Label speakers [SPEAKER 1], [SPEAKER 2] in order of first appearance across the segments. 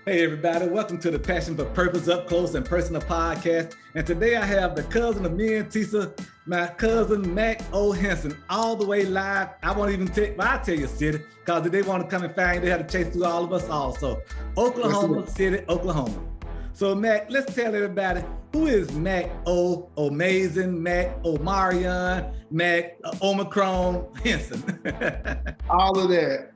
[SPEAKER 1] Hey everybody, welcome to the Passion for Purpose Up Close and Personal podcast. And today I have the cousin of me and Tisa, my cousin Mack O. Henson, all the way live. I won't even I'll tell you city, because if they want to come and find you, they have to chase through all of us also. Oklahoma City, Oklahoma. So Mack, let's tell everybody, who is Mack O. Amazing, Mack O. Marion, Mack Omicron Henson?
[SPEAKER 2] All of that.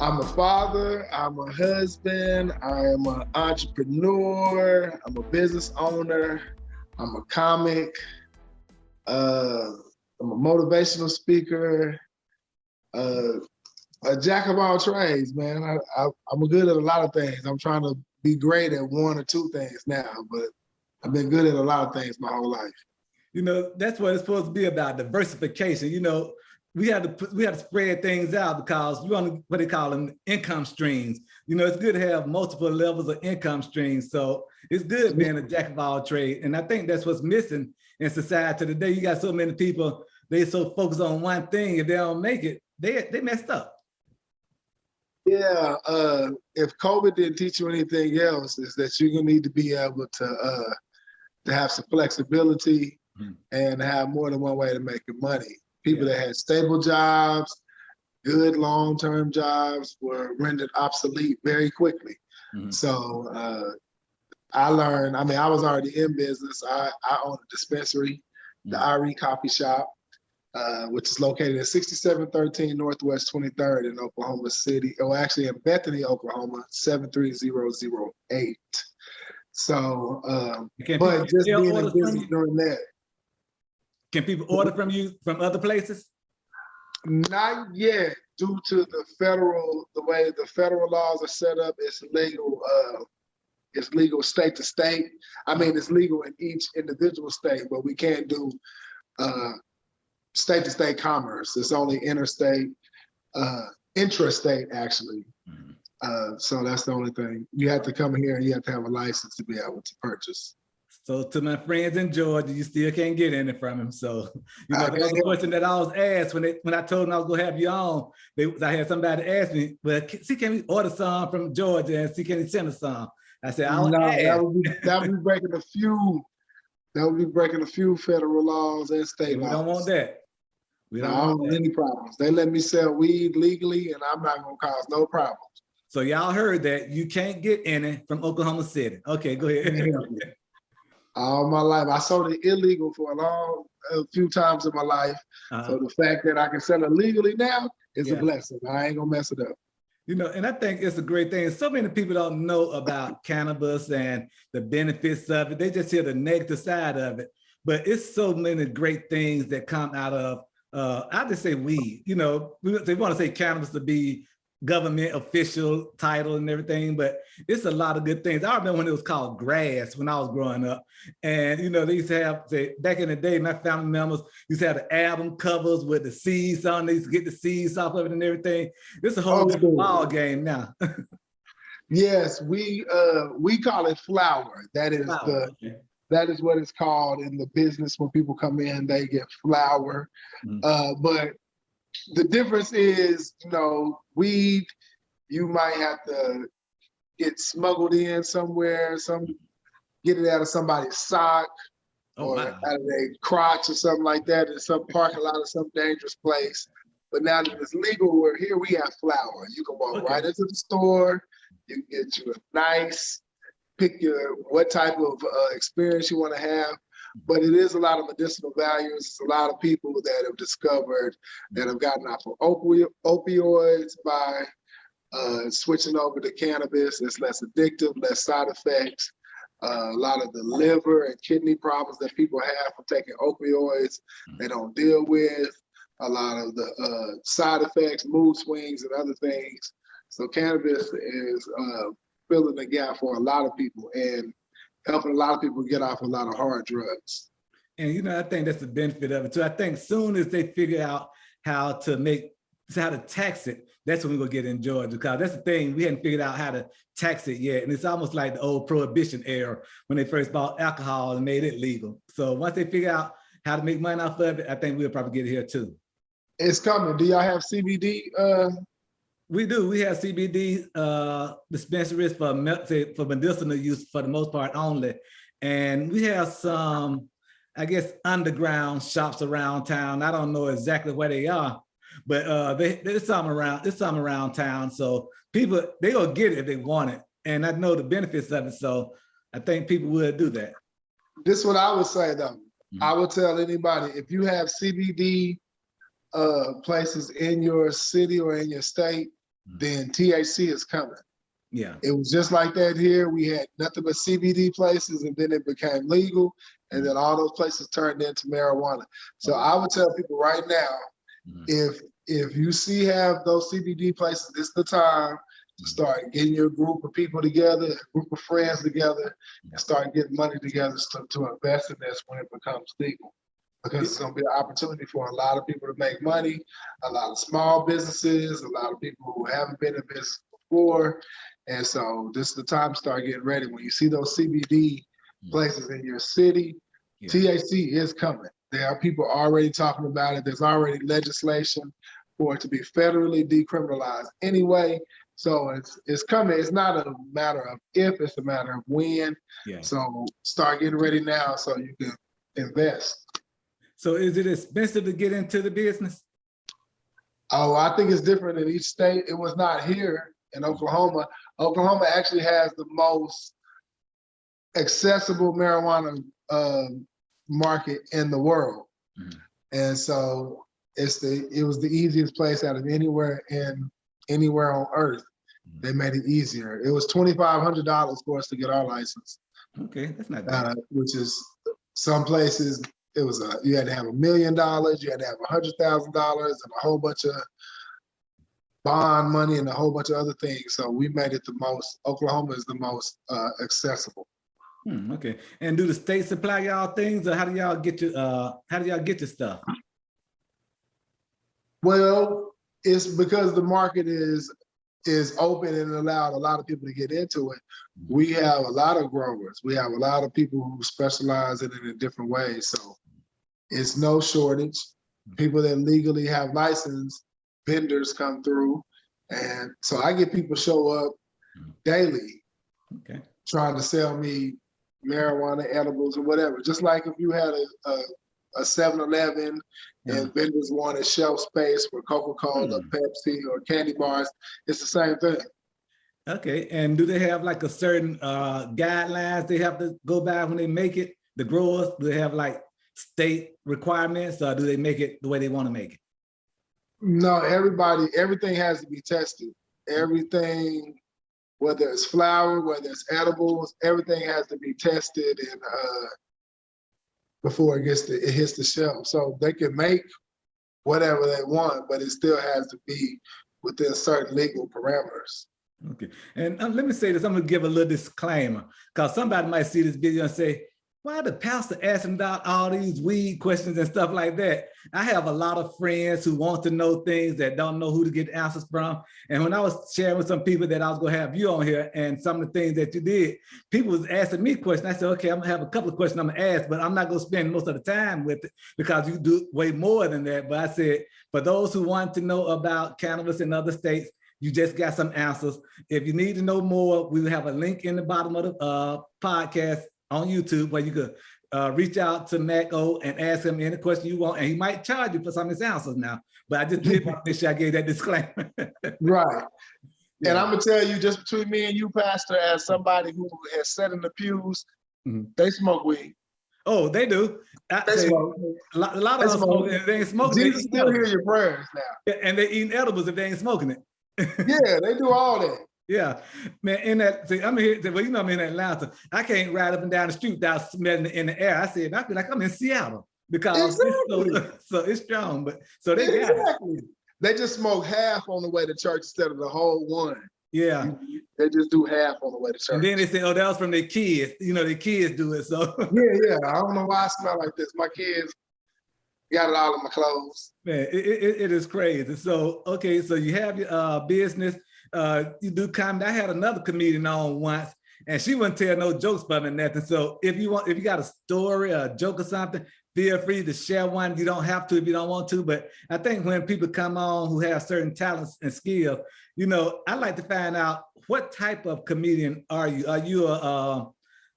[SPEAKER 2] I'm a father, I'm a husband, I am an entrepreneur, I'm a business owner, I'm a comic, I'm a motivational speaker, a jack of all trades, man. I'm good at a lot of things. I'm trying to be great at one or two things now, but I've been good at a lot of things my whole life.
[SPEAKER 1] You know, that's what it's supposed to be about, diversification. You know, we have to spread things out because we want what they call them income streams. You know, it's good to have multiple levels of income streams. So it's good being a jack of all trades. And I think that's what's missing in society today. You got so many people, they so focused on one thing. If they don't make it, they messed up.
[SPEAKER 2] Yeah, if COVID didn't teach you anything else, is that you're gonna need to be able to have some flexibility and have more than one way to make your money. People that had stable jobs, good long-term jobs, were rendered obsolete very quickly. So I learned, I was already in business. I own a dispensary, the IRE Coffee Shop, which is located at 6713 Northwest 23rd in Oklahoma City, or actually in Bethany, Oklahoma, 73008. So, but just being in business during that.
[SPEAKER 1] Can people order from you from other places?
[SPEAKER 2] Not yet, due to the way the federal laws are set up. It's legal state to state. It's legal in each individual state, but we can't do state to state commerce. It's only intrastate actually. So that's the only thing. You have to come here and you have to have a license to be able to purchase.
[SPEAKER 1] So to my friends in Georgia, you still can't get any from him. So, you know, that was a question that I was asked when I told them I was going to have you on. I had somebody ask me, well, can we order some from Georgia and can he send us some? I said,
[SPEAKER 2] that would be breaking a few federal laws and state laws.
[SPEAKER 1] We don't want that.
[SPEAKER 2] I don't want any problems. They let me sell weed legally and I'm not going to cause no problems.
[SPEAKER 1] So y'all heard that you can't get any from Oklahoma City. Okay, go ahead.
[SPEAKER 2] All my life. I sold it illegal for a few times in my life. So the fact that I can sell it legally now is a blessing. I ain't gonna mess it up.
[SPEAKER 1] You know, and I think it's a great thing. So many people don't know about cannabis and the benefits of it. They just hear the negative side of it. But it's so many great things that come out of, I just say weed. You know, they want to say cannabis to be government official title and everything, but it's a lot of good things. I remember when it was called grass when I was growing up. And, you know, they used to have, back in the day, my family members used to have the album covers with the seeds on. They used to get the seeds off of it and everything. It's a whole different ball game now.
[SPEAKER 2] Yes, we call it flower. That is that is what it's called in the business. When people come in, they get flower. But the difference is, you know, weed, you might have to get smuggled in somewhere, get it out of somebody's sock or out of their crotch or something like that in some parking lot or some dangerous place. But now that it's legal, here we have flower. You can walk right into the store, you can get you a nice, pick what type of experience you want to have. But it is a lot of medicinal values. It's a lot of people that have discovered that have gotten off of opioids by switching over to cannabis. It's less addictive, less side effects. A lot of the liver and kidney problems that people have from taking opioids, they don't deal with. A lot of the side effects, mood swings, and other things. So cannabis is filling the gap for a lot of people and helping a lot of people get off a lot of hard drugs.
[SPEAKER 1] And, you know, I think that's the benefit of it too. I think soon as they figure out how to tax it, that's when we're gonna get in Georgia, because that's the thing, we hadn't figured out how to tax it yet. And it's almost like the old prohibition era when they first bought alcohol and made it legal. So once they figure out how to make money off of it, I think we'll probably get it here too.
[SPEAKER 2] It's coming. Do y'all have CBD
[SPEAKER 1] We do. We have CBD dispensaries for medicinal use for the most part only. And we have some, I guess, underground shops around town. I don't know exactly where they are, but there's some around town. So people, they will get it if they want it. And I know the benefits of it. So I think people would do that.
[SPEAKER 2] This is what I would say though. I would tell anybody, if you have CBD places in your city or in your state, then THC is coming.
[SPEAKER 1] Yeah.
[SPEAKER 2] It was just like that here. We had nothing but CBD places, and then it became legal, and then all those places turned into marijuana. So I would tell people right now, if you have those CBD places, this is the time to start getting your group of people together, a group of friends together, and start getting money together to invest in this when it becomes legal. Because it's going to be an opportunity for a lot of people to make money, a lot of small businesses, a lot of people who haven't been in business before. And so this is the time to start getting ready. When you see those CBD places in your city, THC is coming. There are people already talking about it. There's already legislation for it to be federally decriminalized anyway. So it's coming. It's not a matter of if, it's a matter of when.
[SPEAKER 1] Yeah.
[SPEAKER 2] So start getting ready now so you can invest.
[SPEAKER 1] So is it expensive to get into the business?
[SPEAKER 2] Oh, I think it's different in each state. It was not here in Oklahoma. Oklahoma actually has the most accessible marijuana market in the world. And so it was the easiest place out of anywhere on earth. They made it easier. It was $2,500 for us to get our license.
[SPEAKER 1] Okay, that's not bad.
[SPEAKER 2] Which is some places. It was you had to have $1 million, you had to have $100,000, and a whole bunch of bond money and a whole bunch of other things. So we made it the most. Oklahoma is the most accessible.
[SPEAKER 1] Okay. And do the states supply y'all things, or how do y'all get your stuff?
[SPEAKER 2] Well, it's because the market is open and allowed a lot of people to get into it. We have a lot of growers. We have a lot of people who specialize in it in different ways. So it's no shortage. People that legally have license, vendors come through. And so I get people show up daily trying to sell me marijuana, edibles, or whatever. Just like if you had a 7-Eleven and vendors wanted shelf space for Coca-Cola, Pepsi, or candy bars, it's the same thing.
[SPEAKER 1] Okay, and do they have like a certain guidelines they have to go by when they make it? The growers, do they have like state requirements, or do they make it the way they want to make it?
[SPEAKER 2] No, everything has to be tested. Everything, whether it's flour, whether it's edibles, everything has to be tested and before it hits the shelf. So they can make whatever they want, but it still has to be within certain legal parameters.
[SPEAKER 1] Okay, and let me say this, I'm gonna give a little disclaimer, because somebody might see this video and say, why the pastor asking about all these weed questions and stuff like that? I have a lot of friends who want to know things that don't know who to get answers from. And when I was sharing with some people that I was gonna have you on here and some of the things that you did, people was asking me questions. I said, okay, I'm gonna have a couple of questions I'm gonna ask, but I'm not gonna spend most of the time with it because you do way more than that. But I said, for those who want to know about cannabis in other states, you just got some answers. If you need to know more, we will have a link in the bottom of the podcast on YouTube where you could reach out to Mack and ask him any question you want, and he might charge you for some of his answers now. But I just did want to make sure I gave that disclaimer.
[SPEAKER 2] Right. Yeah. And I'm gonna tell you, just between me and you, Pastor, as somebody who has sat in the pews, they smoke weed.
[SPEAKER 1] Oh, they do.
[SPEAKER 2] They smoke.
[SPEAKER 1] A lot of them smoke. If they ain't smoking,
[SPEAKER 2] Jesus still hear your prayers now.
[SPEAKER 1] And they eating edibles if they ain't smoking it.
[SPEAKER 2] Yeah, they do all that.
[SPEAKER 1] Yeah, man. I'm here. Well, you know, I'm in Atlanta. I can't ride up and down the street without smelling it in the air. I said, I feel like I'm in Seattle because it's strong. But so they got it.
[SPEAKER 2] They just smoke half on the way to church instead of the whole one.
[SPEAKER 1] Yeah,
[SPEAKER 2] they just do half on the way to church.
[SPEAKER 1] And then they say, "Oh, that was from their kids." You know, their kids do it. So
[SPEAKER 2] yeah. I don't know why I smell like this. My kids got it all in my clothes.
[SPEAKER 1] Man, it is crazy. So okay, so you have your business. You do comedy. I had another comedian on once, and she wouldn't tell no jokes about nothing. So if you got a story, a joke or something, feel free to share one. You don't have to if you don't want to, but I think when people come on who have certain talents and skills, you know, I like to find out what type of comedian are you? Are you a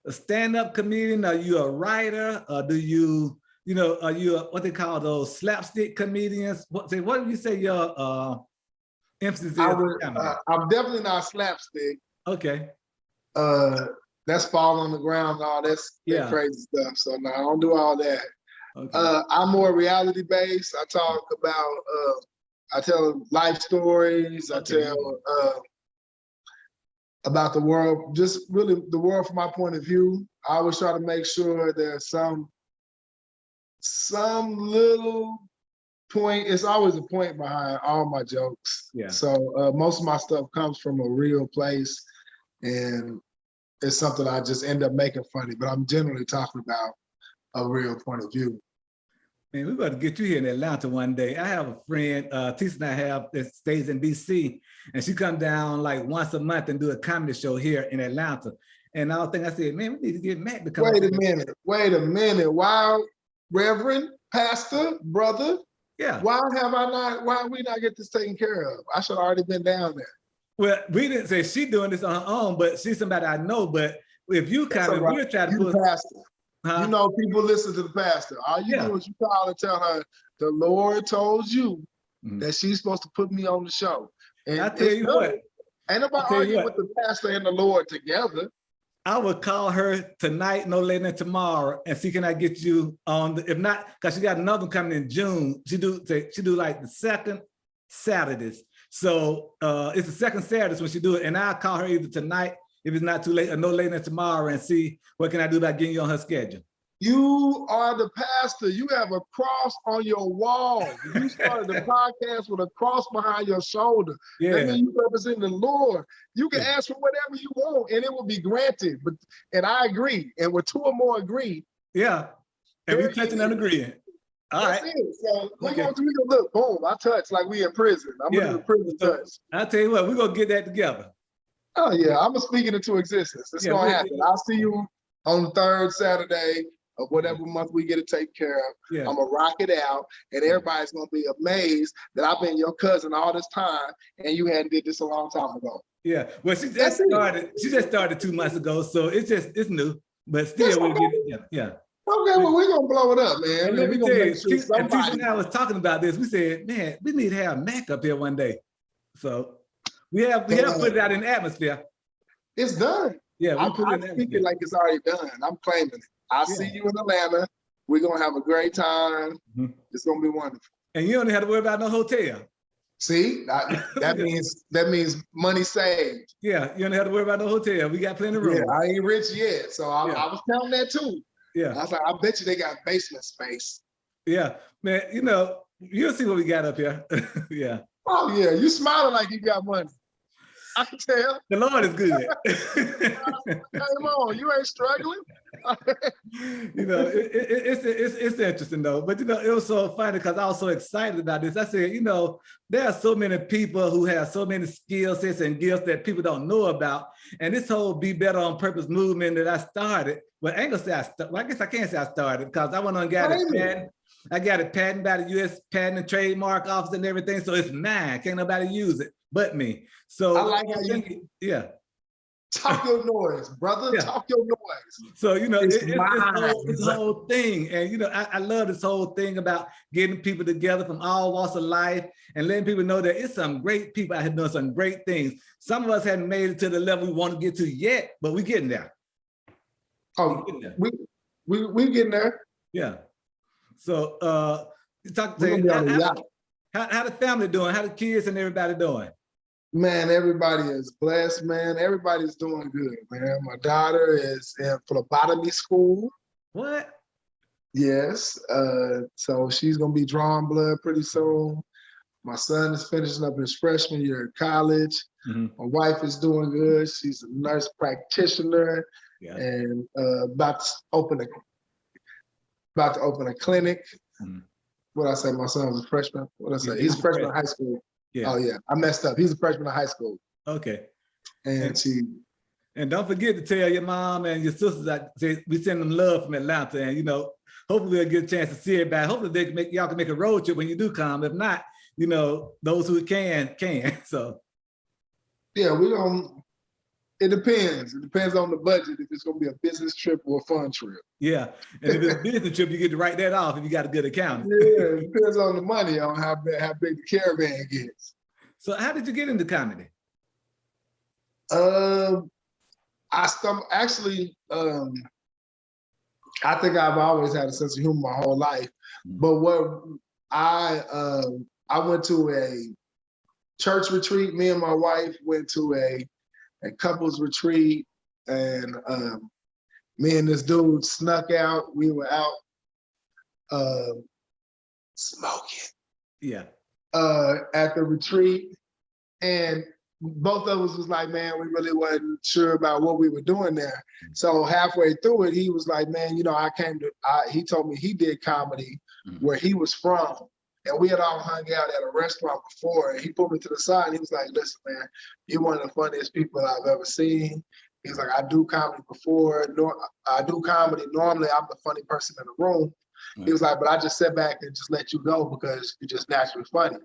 [SPEAKER 1] stand-up comedian? Are you a writer? Or do you, you know, are you what they call those slapstick comedians? What do you say your emphasis is?
[SPEAKER 2] I'm definitely not slapstick.
[SPEAKER 1] Okay.
[SPEAKER 2] That's fall on the ground and all that crazy stuff. So no, I don't do all that. Okay. I'm more reality based. I talk about I tell life stories. Okay. I tell about the world, just really the world from my point of view. I always try to make sure there's some little point. It's always a point behind all my jokes. Yeah. So most of my stuff comes from a real place, and it's something I just end up making funny. But I'm generally talking about a real point of view.
[SPEAKER 1] Man, we're going to get you here in Atlanta one day. I have a friend, Tisa and I have, that stays in DC, and she comes down like once a month and do a comedy show here in Atlanta. And I said, man, we need to get Mack to come.
[SPEAKER 2] Wait a minute. Why, Reverend, Pastor, brother? Yeah. Why we not get this taken care of? I should have already been down there.
[SPEAKER 1] Well, we didn't say she's doing this on her own, but she's somebody I know. But if you kind of, we're trying to put.
[SPEAKER 2] Pastor. Huh? You know, people listen to the pastor. All you do is you call and tell her, the Lord told you that she's supposed to put me on the show. And
[SPEAKER 1] I tell you what.
[SPEAKER 2] Ain't nobody arguing with the pastor and the Lord together.
[SPEAKER 1] I would call her tonight, no later than tomorrow, and see can I get you on if not, because she got another one coming in June. She do like the second Saturdays. So it's the second Saturdays when she do it, and I'll call her either tonight, if it's not too late, or no later than tomorrow, and see what can I do about getting you on her schedule.
[SPEAKER 2] You are the pastor. You have a cross on your wall. You started the podcast with a cross behind your shoulder. Yeah. That means you represent the Lord. You can ask for whatever you want, and it will be granted. And I agree. And where two or more agree.
[SPEAKER 1] Yeah. And we're touching and agreeing. All right.
[SPEAKER 2] So we're going to look, boom, I touch like we in prison. I'm going to do a prison touch.
[SPEAKER 1] I'll tell you what, we're going to get that together.
[SPEAKER 2] Oh, yeah. I'm going to speak it into existence. It's going to happen. I'll see you on the third Saturday of whatever month we get it taken care of. Yeah. I'm going to rock it out, and everybody's going to be amazed that I've been your cousin all this time, and you hadn't did this a long time ago.
[SPEAKER 1] Yeah. Well, she just started 2 months ago, so it's new, but still we'll get it. Yeah.
[SPEAKER 2] Okay, well, we're going to blow it up, man.
[SPEAKER 1] And let me tell you, Tisha and I was talking about this. We said, man, we need to have Mack up here one day. So we have put it out in the atmosphere.
[SPEAKER 2] It's done.
[SPEAKER 1] Yeah,
[SPEAKER 2] I'm speaking like it's already done. I'm claiming it. I'll see you in Atlanta. We're going to have a great time. Mm-hmm. It's going to be wonderful.
[SPEAKER 1] And you don't have to worry about no hotel.
[SPEAKER 2] See, that means money saved.
[SPEAKER 1] Yeah, you don't have to worry about no hotel. We got plenty of room.
[SPEAKER 2] Yeah, I ain't rich yet, so I was counting that too. Yeah, I was like, I bet you they got basement space.
[SPEAKER 1] Yeah, man, you know, you'll see what we got up here. Yeah.
[SPEAKER 2] Oh yeah, you smiling like you got money. I can tell.
[SPEAKER 1] The Lord is good.
[SPEAKER 2] Come on, you ain't struggling.
[SPEAKER 1] You know, it's interesting though. But you know, it was so funny because I was so excited about this. I said, you know, there are so many people who have so many skill sets and gifts that people don't know about. And this whole Be Better on Purpose movement that I started, well, I ain't gonna say I guess I can't say I started because I went on and got it patent. I got it patented by the US Patent and Trademark Office and everything. So it's mine. Can't nobody use it but me. So
[SPEAKER 2] I like how you talk your noise, brother. Yeah. Talk your noise.
[SPEAKER 1] So you know, it's the whole thing, and you know, I love this whole thing about getting people together from all walks of life and letting people know that it's some great people out here doing some great things. Some of us haven't made it to the level we want to get to yet, but we're getting there.
[SPEAKER 2] Oh, we getting there.
[SPEAKER 1] Yeah. So talk to how the family doing? How the kids and everybody doing?
[SPEAKER 2] Man, everybody is blessed, man. Everybody's doing good, man. My daughter is in phlebotomy school.
[SPEAKER 1] What?
[SPEAKER 2] Yes. So she's gonna be drawing blood pretty soon. My son is finishing up his freshman year at college. Mm-hmm. My wife is doing good. She's a nurse practitioner and about to open a clinic. Mm-hmm. What I say? My son's a freshman. What I say? He's a freshman in high school. Yeah. Oh yeah, I messed up. He's a freshman in high school.
[SPEAKER 1] Okay.
[SPEAKER 2] And
[SPEAKER 1] And don't forget to tell your mom and your sisters that we send them love from Atlanta, and hopefully they'll get a chance to see it back. Hopefully y'all can make a road trip when you do come. If not, those who can. So
[SPEAKER 2] yeah, we don't. It depends. It depends on the budget. If it's going to be a business trip or a fun trip.
[SPEAKER 1] Yeah, and if it's a business trip, you get to write that off if you got a good accountant.
[SPEAKER 2] Yeah, it depends on the money, on how big the caravan gets.
[SPEAKER 1] So how did you get into comedy?
[SPEAKER 2] I think I've always had a sense of humor my whole life. But what I went to a church retreat. Me and my wife went to a couples retreat, and me and this dude snuck out. We were out smoking.
[SPEAKER 1] Yeah.
[SPEAKER 2] At the retreat, and both of us was like, man, we really wasn't sure about what we were doing there. So halfway through it, he was like, man, he told me he did comedy where he was from. And we had all hung out at a restaurant before. And he pulled me to the side and he was like, listen, man, you're one of the funniest people I've ever seen. He was like, I do comedy before. I do comedy. Normally, I'm the funny person in the room. He was like, but I just sit back and just let you go because you're just naturally funny.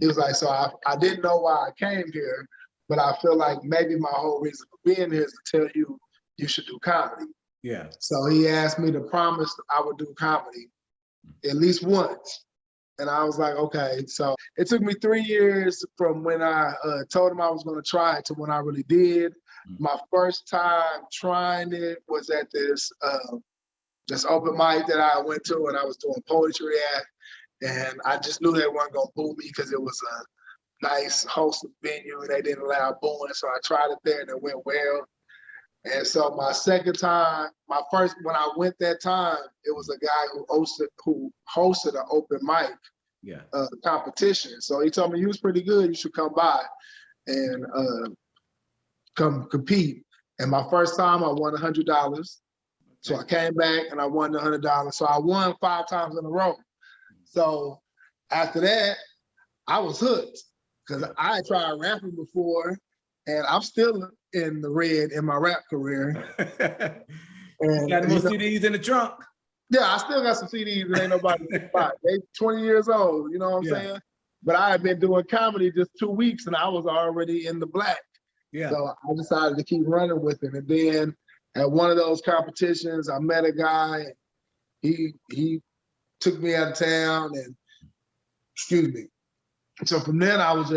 [SPEAKER 2] He was like, so I didn't know why I came here, but I feel like maybe my whole reason for being here is to tell you you should do comedy.
[SPEAKER 1] Yeah.
[SPEAKER 2] So he asked me to promise I would do comedy at least once. And I was like, okay. So it took me 3 years from when I told him I was going to try it to when I really did. My first time trying it was at this open mic that I went to, and I was doing poetry at. And I just knew they weren't going to boo me because it was a nice, wholesome venue and they didn't allow booing. So I tried it there and it went well. And so my second time, when I went that time, it was a guy who hosted an open mic competition. So he told me, you was pretty good, you should come by and come compete. And my first time I won $100. So I came back and I won the $100. So I won 5 times in a row. So after that, I was hooked because I had tried rapping before and I'm still in the red in my rap career.
[SPEAKER 1] And got more CDs in the trunk.
[SPEAKER 2] Yeah, I still got some CDs that ain't nobody can buy. They 20 years old, you know what I'm saying? But I had been doing comedy just 2 weeks and I was already in the black. Yeah. So I decided to keep running with it. And then at one of those competitions, I met a guy. He took me out of town and, So from then I was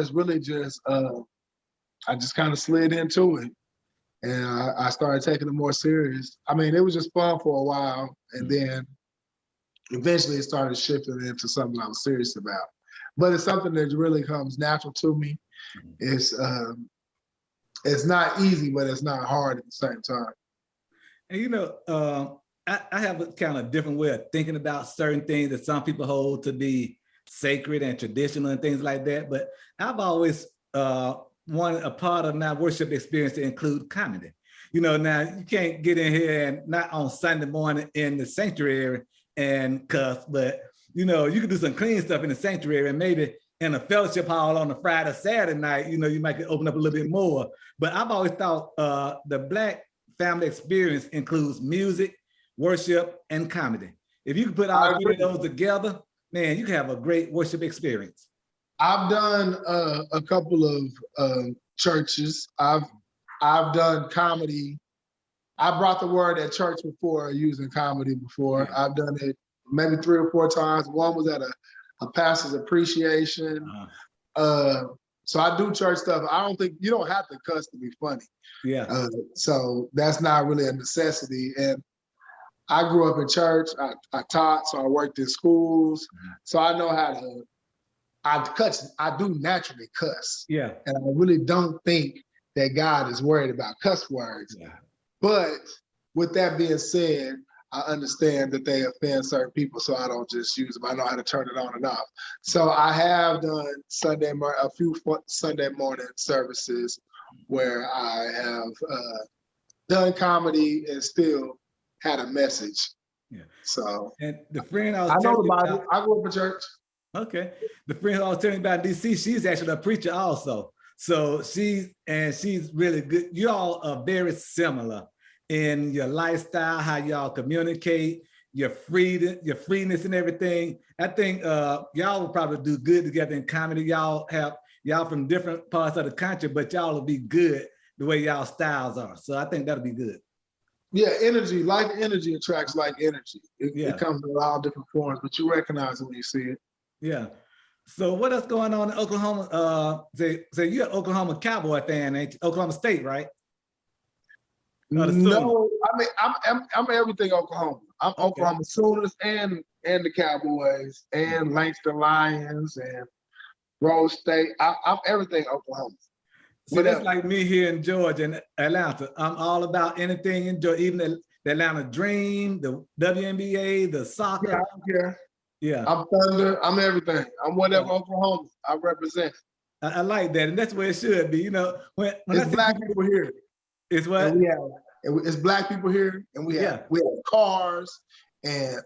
[SPEAKER 2] I just kind of slid into it and I started taking it more serious. I mean, it was just fun for a while. And then eventually it started shifting into something I was serious about. But it's something that really comes natural to me. It's not easy, but it's not hard at the same time.
[SPEAKER 1] And I have a kind of different way of thinking about certain things that some people hold to be sacred and traditional and things like that. But I've always wanted a part of my worship experience to include comedy. Now you can't get in here and not on Sunday morning in the sanctuary and cuss, but you can do some clean stuff in the sanctuary and maybe in a fellowship hall on a Friday, Saturday night, you might open up a little bit more. But I've always thought the Black family experience includes music, worship, and comedy. If you can put all 3 of those together, man, you can have a great worship experience.
[SPEAKER 2] I've done a couple of churches. I've done comedy. I brought the word at church before using comedy before. Yeah. I've done it maybe 3 or 4 times. One was at a pastor's appreciation. So I do church stuff. I don't think you don't have to cuss to be funny. Yeah. So that's not really a necessity. And I grew up in church. I taught, so I worked in schools. So I know how to. I do naturally cuss. Yeah. And I really don't think that God is worried about cuss words. Yeah. But with that being said, I understand that they offend certain people, so I don't just use them. I know how to turn it on and off. So I have done a few Sunday morning services where I have done comedy and still had a message. Yeah. So
[SPEAKER 1] and the friend I
[SPEAKER 2] know about it. I grew up in church.
[SPEAKER 1] Okay. The friend I was telling you about in DC, she's actually a preacher also. So she's really good. You all are very similar in your lifestyle, how y'all communicate, your freedom, your freeness and everything. I think y'all will probably do good together in comedy. Y'all from different parts of the country, but y'all will be good the way y'all styles are. So I think that'll be good.
[SPEAKER 2] Yeah, energy, like energy attracts like energy. It comes in a lot of different forms, but you recognize it when you see it.
[SPEAKER 1] Yeah. So what else going on in Oklahoma? So you're an Oklahoma Cowboy fan, ain't you? Oklahoma State, right?
[SPEAKER 2] No, I mean I'm everything Oklahoma. I'm okay. Oklahoma Sooners and the Cowboys and Langston Lions and Rose State. I'm everything Oklahoma.
[SPEAKER 1] See, that's like me here in Georgia and Atlanta. I'm all about anything in Georgia, even the Atlanta Dream, the WNBA, the soccer.
[SPEAKER 2] Yeah, I don't care.
[SPEAKER 1] Yeah.
[SPEAKER 2] I'm Thunder. I'm everything. I'm whatever Oklahoma I represent.
[SPEAKER 1] I like that. And that's where it should be. You know, when
[SPEAKER 2] it's black people here.
[SPEAKER 1] It's what?
[SPEAKER 2] It's black people here, and we have cars and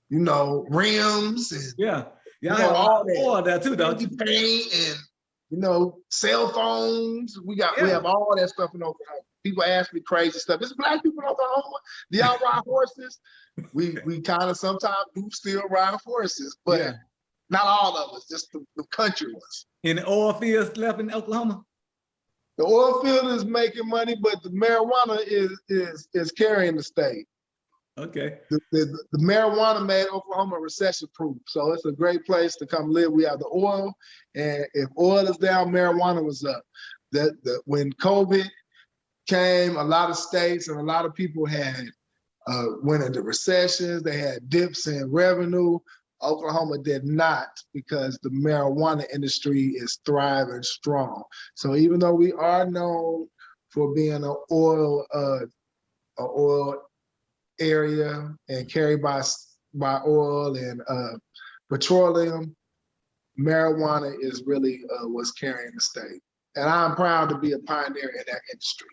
[SPEAKER 2] rims and
[SPEAKER 1] y'all have all that there too, don't you?
[SPEAKER 2] Paint and cell phones. We have all that stuff in Oklahoma. People ask me crazy stuff. It's black people in Oklahoma. Do y'all ride horses? We kind of sometimes do still ride horses, but not all of us, just the country ones.
[SPEAKER 1] Any oil fields left in Oklahoma?
[SPEAKER 2] The oil field is making money, but the marijuana is carrying the state.
[SPEAKER 1] Okay.
[SPEAKER 2] The marijuana made Oklahoma recession-proof, so it's a great place to come live. We have the oil, and if oil is down, marijuana was up. When COVID came, a lot of states and a lot of people had went into recessions. They had dips in revenue. Oklahoma did not, because the marijuana industry is thriving strong. So even though we are known for being an oil area and carried by oil and petroleum, marijuana is really what's carrying the state. And I'm proud to be a pioneer in that industry.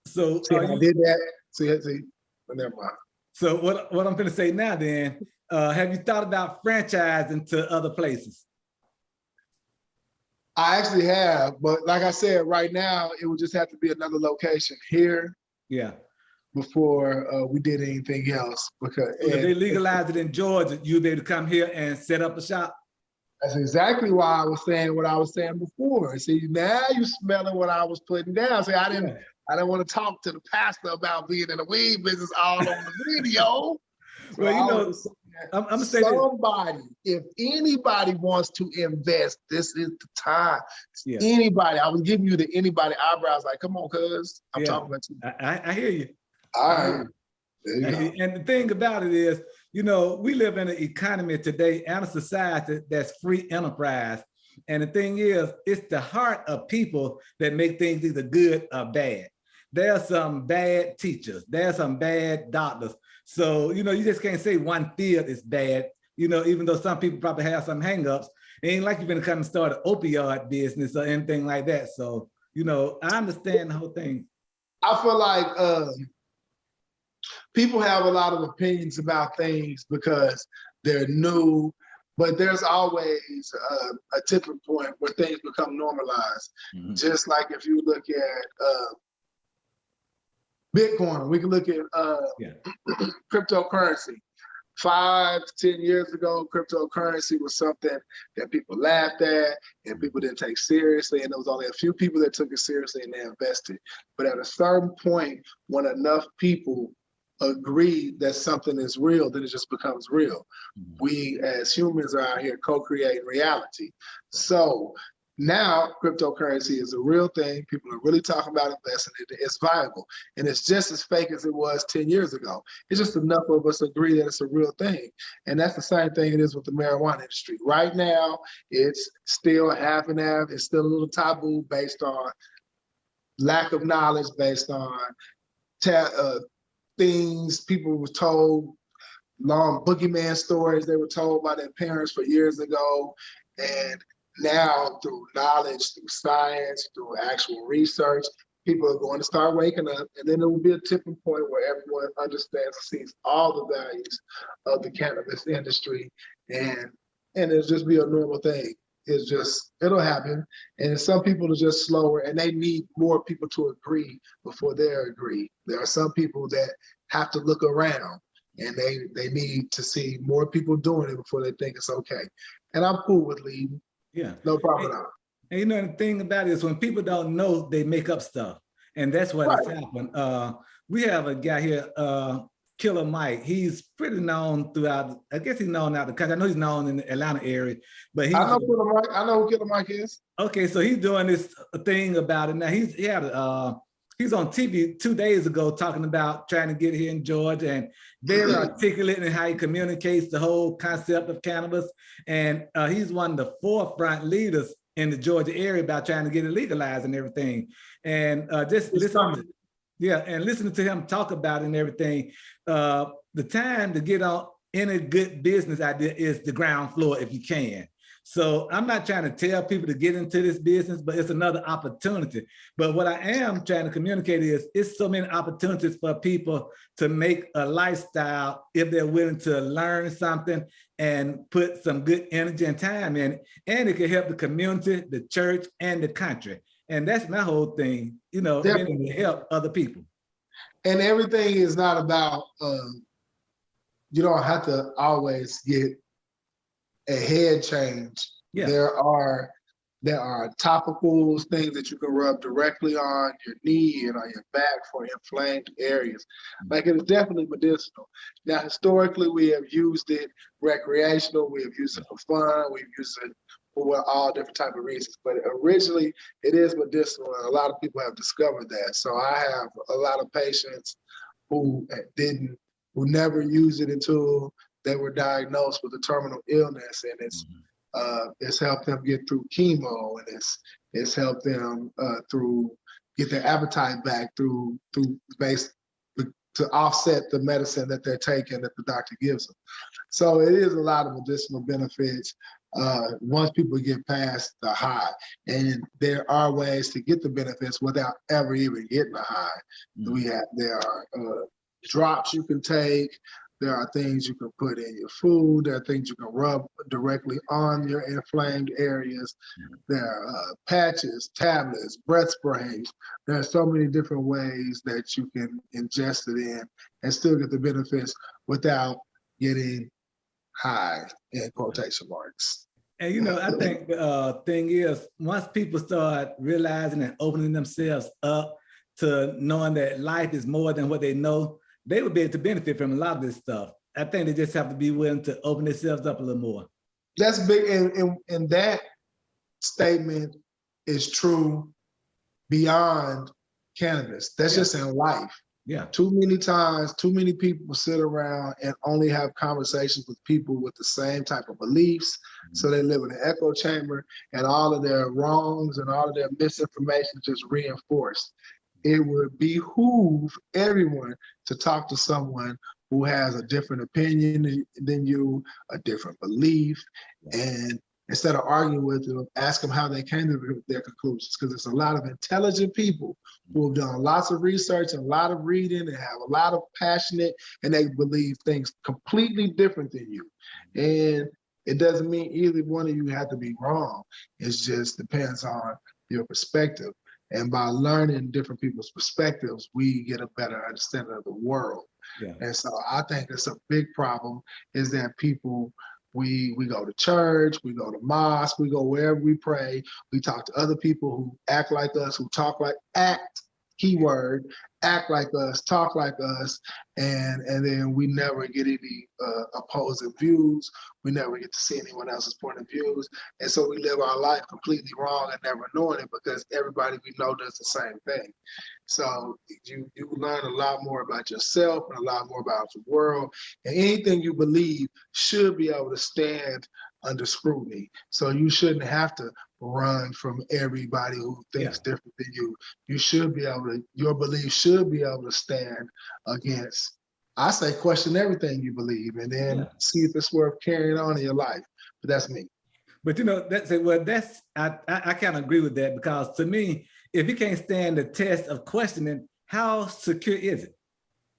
[SPEAKER 1] So
[SPEAKER 2] I did that. See, but never mind.
[SPEAKER 1] So what I'm going to say now then, have you thought about franchising to other places?
[SPEAKER 2] I actually have, but like I said, right now, it would just have to be another location here.
[SPEAKER 1] Yeah.
[SPEAKER 2] Before we did anything else. Because
[SPEAKER 1] if they legalized it in Georgia, you'd be able to come here and set up a shop?
[SPEAKER 2] That's exactly why I was saying what I was saying before. See, now you're smelling what I was putting down. See, I didn't want to talk to the pastor about being in the weed business all on the video.
[SPEAKER 1] Well, I'm gonna say
[SPEAKER 2] somebody, if anybody wants to invest, this is the time. Anybody, I was giving you the anybody eyebrows, like, come on, cuz I'm talking about you.
[SPEAKER 1] I hear you.
[SPEAKER 2] All right.
[SPEAKER 1] And the thing about it is, we live in an economy today and a society that's free enterprise. And the thing is, it's the heart of people that make things either good or bad. There are some bad teachers. There are some bad doctors. So, you just can't say one field is bad, even though some people probably have some hangups. It ain't like you're going to come and start an opioid business or anything like that. So, I understand the whole thing.
[SPEAKER 2] I feel like people have a lot of opinions about things because they're new, but there's always a tipping point where things become normalized. Mm-hmm. Just like if you look at Bitcoin, we can look at cryptocurrency. 5 to 10 years ago, cryptocurrency was something that people laughed at and people didn't take seriously, and there was only a few people that took it seriously and they invested. But at a certain point, when enough people agree that something is real, then it just becomes real. Mm-hmm. We as humans are out here co-creating reality. So now cryptocurrency is a real thing. People are really talking about investing in it. It's viable. And it's just as fake as it was 10 years ago. It's just enough of us agree that it's a real thing. And that's the same thing it is with the marijuana industry. Right now, it's still half and half. It's still a little taboo based on lack of knowledge, based on things people were told, long boogeyman stories they were told by their parents for years ago. And now, through knowledge, through science, through actual research, people are going to start waking up, and then there will be a tipping point where everyone understands and sees all the values of the cannabis industry, and it'll just be a normal thing. is just, it'll happen. And some people are just slower and they need more people to agree before they agree. There are some people that have to look around and they need to see more people doing it before they think it's okay. And I'm cool with leading.
[SPEAKER 1] Yeah.
[SPEAKER 2] No problem at all.
[SPEAKER 1] And you know, the thing about it is when people don't know, they make up stuff. And that's what has happened. We have a guy here, Killer Mike. He's pretty known throughout, I guess he's known out the country. I know he's known in the Atlanta area, but
[SPEAKER 2] I know Killer Mike. I know who Killer Mike is.
[SPEAKER 1] Okay, so he's doing this thing about it now. He's on TV 2 days ago talking about trying to get here in Georgia and very articulate in how he communicates the whole concept of cannabis. And he's one of the forefront leaders in the Georgia area about trying to get it legalized and everything. And listening to him talk about it and everything, the time to get on any good business idea is the ground floor if you can. So I'm not trying to tell people to get into this business, but it's another opportunity. But what I am trying to communicate is it's so many opportunities for people to make a lifestyle if they're willing to learn something and put some good energy and time in it. And it can help the community, the church, and the country. And that's my whole thing, you know, to help other people.
[SPEAKER 2] And everything is not about, you don't have to always get a head change. Yeah. There are topicals, things that you can rub directly on your knee and on your back for inflamed areas. Like, it is definitely medicinal. Now, historically, we have used it recreational, we have used it for fun, we've used it for all different types of reasons. But originally, it is medicinal, and a lot of people have discovered that. So I have a lot of patients who never used it until they were diagnosed with a terminal illness, and it's helped them get through chemo, and it's helped them get their appetite back through to offset the medicine that they're taking that the doctor gives them. So it is a lot of medicinal benefits once people get past the high, and there are ways to get the benefits without ever even getting a high. There are drops you can take. There are things you can put in your food. There are things you can rub directly on your inflamed areas. There are patches, tablets, breath sprays. There are so many different ways that you can ingest it in and still get the benefits without getting high, in quotation marks.
[SPEAKER 1] And, you know, I think the thing is, once people start realizing and opening themselves up to knowing that life is more than what they know, they would be able to benefit from a lot of this stuff. I think they just have to be willing to open themselves up a little more.
[SPEAKER 2] That's big, and that statement is true beyond cannabis. That's just in life.
[SPEAKER 1] Yeah.
[SPEAKER 2] Too many times, too many people sit around and only have conversations with people with the same type of beliefs. So they live in an echo chamber, and all of their wrongs and all of their misinformation just reinforced. It would behoove everyone to talk to someone who has a different opinion than you, a different belief, and instead of arguing with them, ask them how they came to their conclusions, because there's a lot of intelligent people who have done lots of research and a lot of reading and have a lot of passionate, and they believe things completely different than you. And it doesn't mean either one of you have to be wrong. It just depends on your perspective. And by learning different people's perspectives, we get a better understanding of the world. Yeah. And so I think it's a big problem is that people, we go to church, we go to mosque, we go wherever we pray, we talk to other people who act like us, who talk like, keyword, act like us, talk like us, and then we never get any opposing views. We never get to see anyone else's point of views. And so we live our life completely wrong and never knowing it, because everybody we know does the same thing. So you learn a lot more about yourself and a lot more about the world. And anything you believe should be able to stand under scrutiny. So you shouldn't have to run from everybody who thinks different than you. You should be able to, your belief should be able to stand against, I say question everything you believe, and then see if it's worth carrying on in your life. But that's me.
[SPEAKER 1] But you know, I kind of agree with that, because to me, if you can't stand the test of questioning, how secure is it?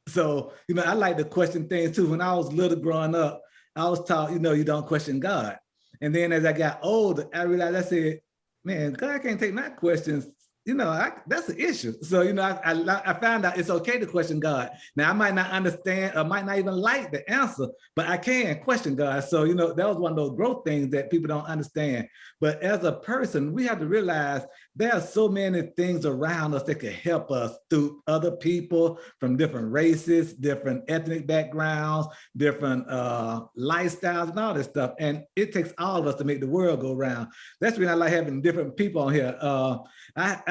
[SPEAKER 1] So, you know, I like to question things too. When I was little growing up, I was taught, you know, you don't question God. And then as I got older, I realized, I said, man, God can't take my questions. That's the issue. So, I found out it's okay to question God. Now, I might not understand or might not even like the answer, but I can question God. So, that was one of those growth things that people don't understand. But as a person, we have to realize there are so many things around us that can help us through other people from different races, different ethnic backgrounds, different lifestyles and all this stuff. And it takes all of us to make the world go round. That's the reason I like having different people on here.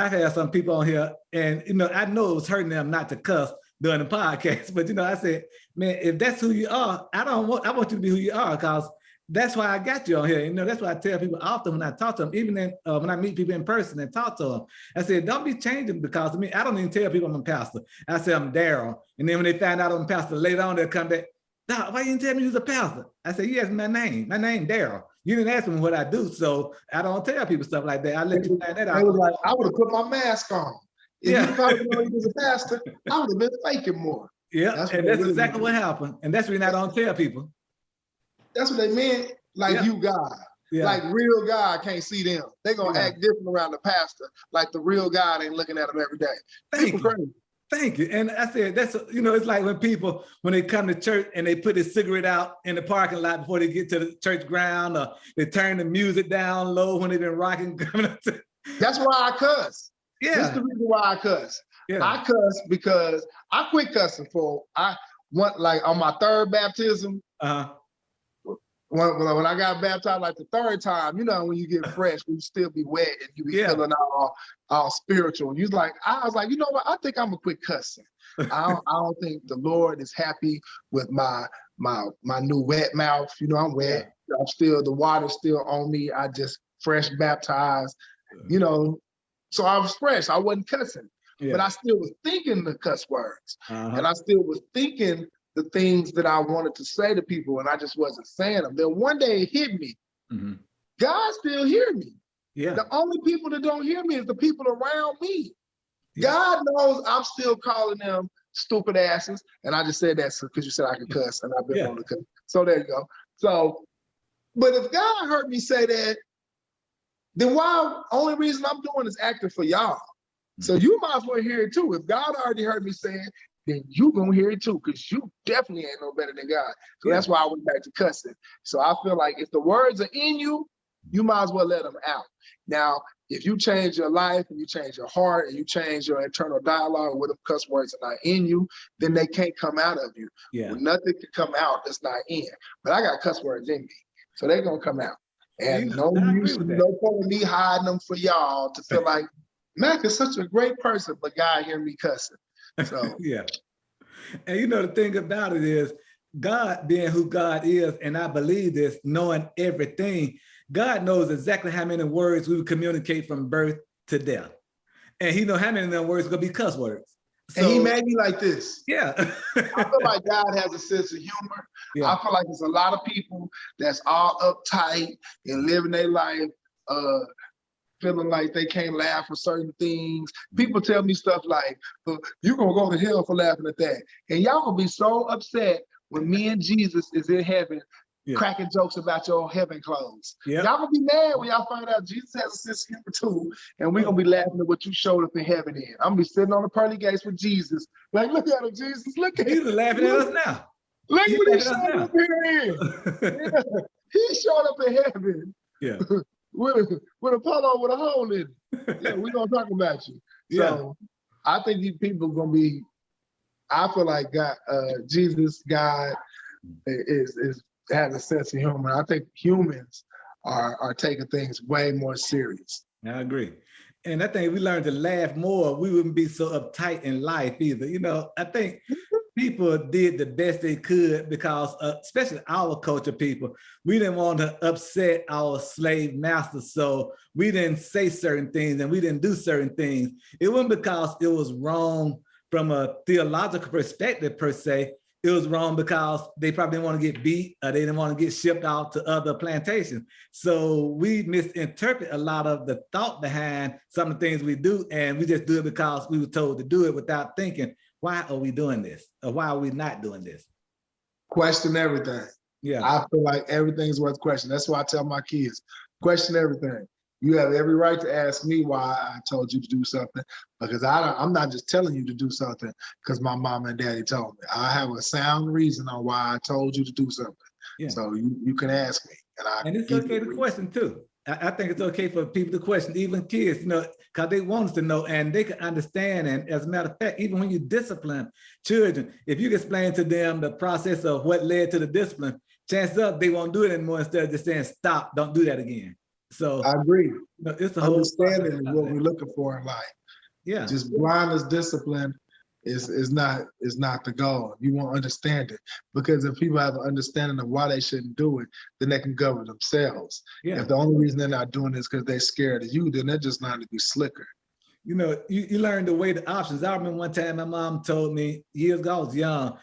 [SPEAKER 1] I've had some people on here, and I know it was hurting them not to cuss during the podcast, but I said, man, if that's who you are, I want you to be who you are, because that's why I got you on here. That's why I tell people often when I talk to them, even when I meet people in person and talk to them, I said, don't be changing because of me. I don't even tell people I'm a pastor. I say I'm Darryl, and then when they find out I'm a pastor later on, they'll come back, Doc, why you didn't tell me you was a pastor? I said, yes, my name Darryl. You didn't ask me what I do, so I don't tell people stuff like that. I let you find that out.
[SPEAKER 2] They was like, I would have put my mask on. If you probably know you was a pastor, I would have been faking more.
[SPEAKER 1] Yeah, that's exactly what happened. And that's the reason I don't tell people.
[SPEAKER 2] That's what they meant, like you God. Yeah. Like real God can't see them. They're going to act different around the pastor, like the real God ain't looking at them every day.
[SPEAKER 1] Thank you. And I said, that's, it's like when they come to church and they put a cigarette out in the parking lot before they get to the church ground, or they turn the music down low when they've been rocking.
[SPEAKER 2] That's why I cuss. Yeah. That's the reason why I cuss. Yeah. I cuss because I quit cussing like on my third baptism. When I got baptized like the third time, when you get fresh, when you still be wet and you be feeling all spiritual. And I was like, you know what? I think I'm gonna quit cussing. I don't think the Lord is happy with my new wet mouth. I'm wet. The water's still on me. I just fresh baptized, so I was fresh. I wasn't cussing, but I still was thinking the cuss words, and I still was thinking the things that I wanted to say to people, and I just wasn't saying them. Then one day it hit me. God still hear me. Yeah. The only people that don't hear me is the people around me. Yeah. God knows I'm still calling them stupid asses, and I just said that because you said I could cuss, and I've been on the cuss. So there you go. So, but if God heard me say that, then only reason I'm doing is acting for y'all. So you might as well hear it too. If God already heard me say it, then you gonna hear it too, because you definitely ain't no better than God. So that's why I went back to cussing. So I feel like if the words are in you, you might as well let them out. Now, if you change your life and you change your heart and you change your internal dialogue with them cuss words are not in you, then they can't come out of you. Yeah. Well, nothing can come out that's not in. But I got cuss words in me, so they're gonna come out. And no point of me hiding them for y'all to feel like Mack is such a great person, but God hear me cussing. So
[SPEAKER 1] yeah. And the thing about it is, God being who God is, and I believe this, knowing everything, God knows exactly how many words we would communicate from birth to death. And he knows how many of them words are gonna be cuss words.
[SPEAKER 2] So, and he made me like this.
[SPEAKER 1] Yeah.
[SPEAKER 2] I feel like God has a sense of humor. Yeah. I feel like there's a lot of people that's all uptight and living their life feeling like they can't laugh for certain things. People tell me stuff like, you're going to go to hell for laughing at that. And y'all going to be so upset when me and Jesus is in heaven cracking jokes about your heaven clothes. Y'all going to be mad when y'all find out Jesus has a sense of humor too, and we're going to be laughing at what you showed up in heaven in. I'm going to be sitting on the pearly gates with Jesus. Like, look at him, Jesus. Look at him.
[SPEAKER 1] He's laughing at us now.
[SPEAKER 2] Look what he showed up here in. He showed up in heaven. Yeah. with a polo with a hole in it. Yeah, we're going to talk about you. So I think these people are going to be, I feel like God, Jesus, God has a sense of humor. I think humans are taking things way more serious.
[SPEAKER 1] I agree. And I think if we learned to laugh more, we wouldn't be so uptight in life either. I think people did the best they could because, especially our culture people, we didn't want to upset our slave masters. So we didn't say certain things and we didn't do certain things. It wasn't because it was wrong from a theological perspective per se. It was wrong because they probably didn't want to get beat or they didn't want to get shipped out to other plantations. So we misinterpret a lot of the thought behind some of the things we do, and we just do it because we were told to do it without thinking, why are we doing this? Or why are we not doing this?
[SPEAKER 2] Question everything.
[SPEAKER 1] Yeah.
[SPEAKER 2] I feel like everything's worth questioning. That's why I tell my kids, question everything. You have every right to ask me why I told you to do something, because I'm not just telling you to do something because my mom and daddy told me. I have a sound reason on why I told you to do something. Yeah. So you can ask me.
[SPEAKER 1] And it's okay to question too. I think it's okay for people to question, even kids, because they want us to know and they can understand. And as a matter of fact, even when you discipline children, if you explain to them the process of what led to the discipline, chances up they won't do it anymore instead of just saying, stop, don't do that again. So
[SPEAKER 2] I agree.
[SPEAKER 1] It's the whole
[SPEAKER 2] understanding is what we're looking for in life.
[SPEAKER 1] Yeah.
[SPEAKER 2] Just blindness discipline is not the goal. You won't understand it, because if people have an understanding of why they shouldn't do it, then they can govern themselves. Yeah. If the only reason they're not doing it is because they're scared of you, then they're just learning to be slicker.
[SPEAKER 1] You learn to weigh the options. I remember one time my mom told me, years ago, I was young,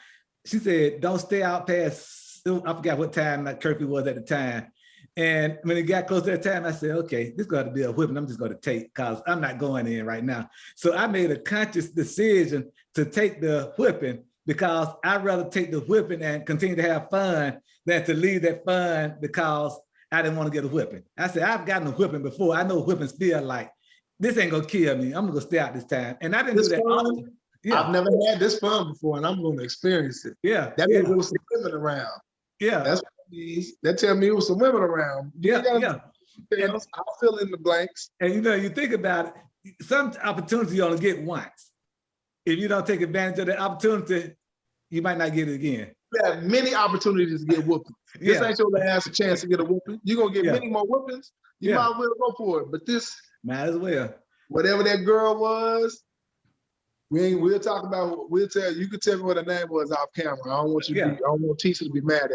[SPEAKER 1] she said, don't stay out past, I forgot what time that curfew was at the time. And when it got close to that time, I said, okay, this got to be a whipping I'm just going to take, because I'm not going in right now. So I made a conscious decision to take the whipping, because I'd rather take the whipping and continue to have fun than to leave that fun because I didn't want to get a whipping. I said, I've gotten a whipping before. I know what whippings feel like. This ain't going to kill me. I'm going to stay out this time. And I didn't do that often.
[SPEAKER 2] Yeah. I've never had this fun before, and I'm going to experience it.
[SPEAKER 1] Yeah.
[SPEAKER 2] That means there was some women around.
[SPEAKER 1] Yeah.
[SPEAKER 2] That's what it means. That tell me there was some women around.
[SPEAKER 1] Yeah.
[SPEAKER 2] I'll fill in the blanks.
[SPEAKER 1] And you think about it, some opportunity you only get once. If you don't take advantage of the opportunity, you might not get it again.
[SPEAKER 2] You have many opportunities to get whooping. This ain't your last chance to get a whooping. You're going to get many more whoopings. You might as well go for it. But this,
[SPEAKER 1] might as well.
[SPEAKER 2] Whatever that girl was, we'll talk about, you can tell me what her name was off camera. I don't want you to I don't want Tisha to be mad at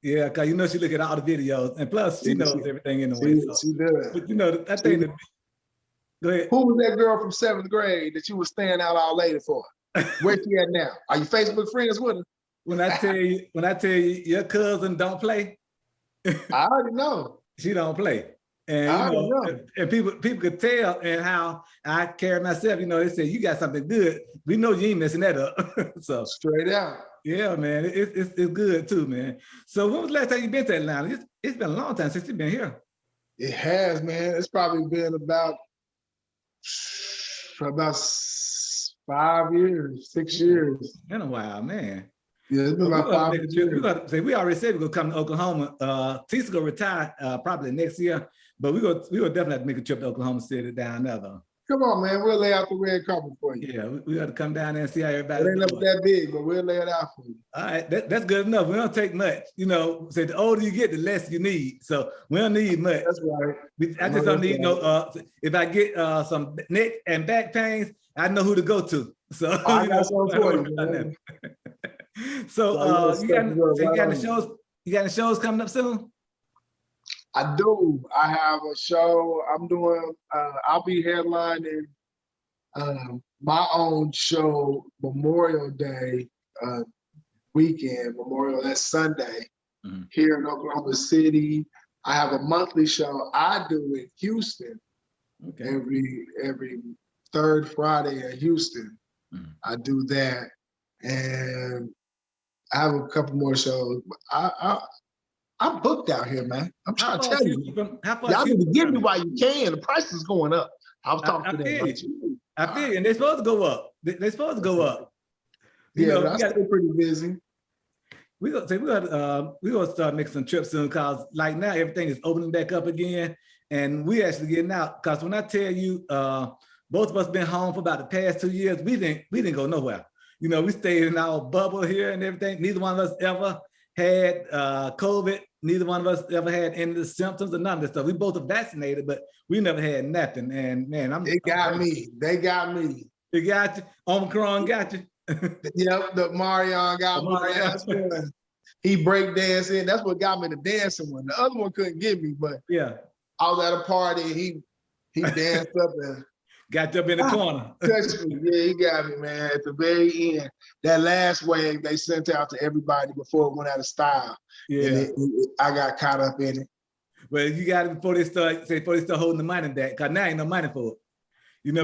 [SPEAKER 2] you.
[SPEAKER 1] Yeah, because she look at all the videos, and plus she knows everything in the way.
[SPEAKER 2] She does.
[SPEAKER 1] But I think go ahead.
[SPEAKER 2] Who was that girl from 7th grade that you were staying out all late for? Where she at now? Are you Facebook friends with her?
[SPEAKER 1] When I tell you your cousin don't play,
[SPEAKER 2] I already know.
[SPEAKER 1] She don't play. And and people could tell, and how I carry myself, they say you got something good. We know you ain't messing that up. So
[SPEAKER 2] straight out.
[SPEAKER 1] Yeah, man. It's good too, man. So when was the last time you been to Atlanta? It's been a long time since you've been here.
[SPEAKER 2] It has, man. It's probably been about 5 years, 6 years.
[SPEAKER 1] It's been a while, man.
[SPEAKER 2] Yeah, it's been about 5 years.
[SPEAKER 1] We already said we're gonna come to Oklahoma. Tisha gonna retire probably next year, but we gonna definitely have to make a trip to Oklahoma City down there though.
[SPEAKER 2] Come on, man. We'll lay out the red carpet for you.
[SPEAKER 1] Yeah, we got to come down there and see how everybody's doing.
[SPEAKER 2] It ain't that big, but we'll lay it out for you.
[SPEAKER 1] All right, that's good enough. We don't take much. Say the older you get, the less you need. So we don't need much.
[SPEAKER 2] That's right.
[SPEAKER 1] I just don't need if I get some neck and back pains, I know who to go to. So
[SPEAKER 2] I got something for you, man.
[SPEAKER 1] So you got any shows coming up soon?
[SPEAKER 2] I do. I have a show I'm doing. I'll be headlining my own show Memorial Day weekend. That's Sunday here in Oklahoma City. I have a monthly show I do in Houston every third Friday in Houston. I do that, and I have a couple more shows. I'm booked out here, man. I'm trying to tell you. Y'all need to give me while you can. The price is going up. I was talking to them.
[SPEAKER 1] I feel you. And they're supposed to go up. They're supposed to go up.
[SPEAKER 2] I'm still pretty busy.
[SPEAKER 1] We're gonna start making some trips soon, because like now everything is opening back up again, and we actually getting out. Because when I tell you, both of us been home for about the past 2 years, we didn't go nowhere. We stayed in our bubble here and everything. Neither one of us ever had COVID. Neither one of us ever had any of the symptoms or none of this stuff. We both are vaccinated, but we never had nothing. And man, They got me. They got you. Omicron got you.
[SPEAKER 2] Yep, the Marion got me. He break dancing. That's what got me to dancing one. The other one couldn't get me, but I was at a party. He danced up and
[SPEAKER 1] got you up in the corner.
[SPEAKER 2] Touched me. Yeah, he got me, man. At the very end, that last wave they sent out to everybody before it went out of style. Yeah, I got caught up in it.
[SPEAKER 1] Well, you got it before they start holding the money back, because now ain't no money for it.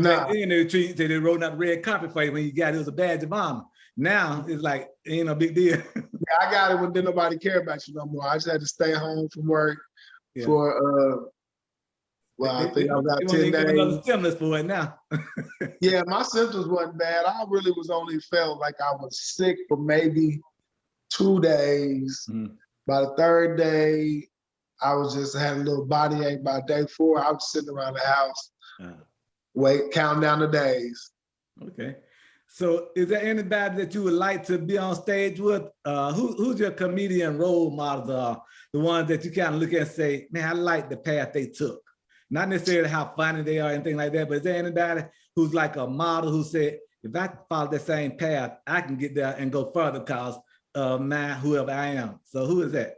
[SPEAKER 1] Back then they were they rolling out the red carpet for you when you got it was a badge of honor. Now it's like, ain't no big deal.
[SPEAKER 2] Yeah, I got it when didn't nobody care about you no more. I just had to stay home from work for well, I think I was out 10 days.
[SPEAKER 1] Another stimulus for it now.
[SPEAKER 2] Yeah, my symptoms wasn't bad. I really was only felt like I was sick for maybe 2 days. By the third day, I was just had a little body ache. By day 4, I was sitting around the house, counting down the days.
[SPEAKER 1] Okay. So is there anybody that you would like to be on stage with? Who's your comedian role model? The ones that you kind of look at and say, man, I like the path they took. Not necessarily how funny they are, anything like that, but is there anybody who's like a model who said, if I follow the same path, I can get there and go further because of whoever I am. So who is that?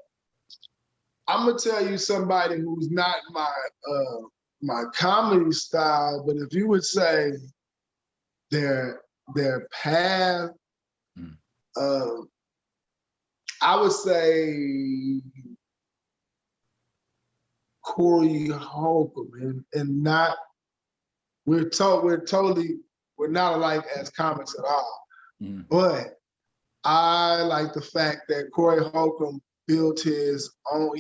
[SPEAKER 2] I'm gonna tell you somebody who's not my comedy style, but if you would say their path, I would say Cory Holcomb, and not we're not alike as comics at all. But I like the fact that Cory Holcomb built his own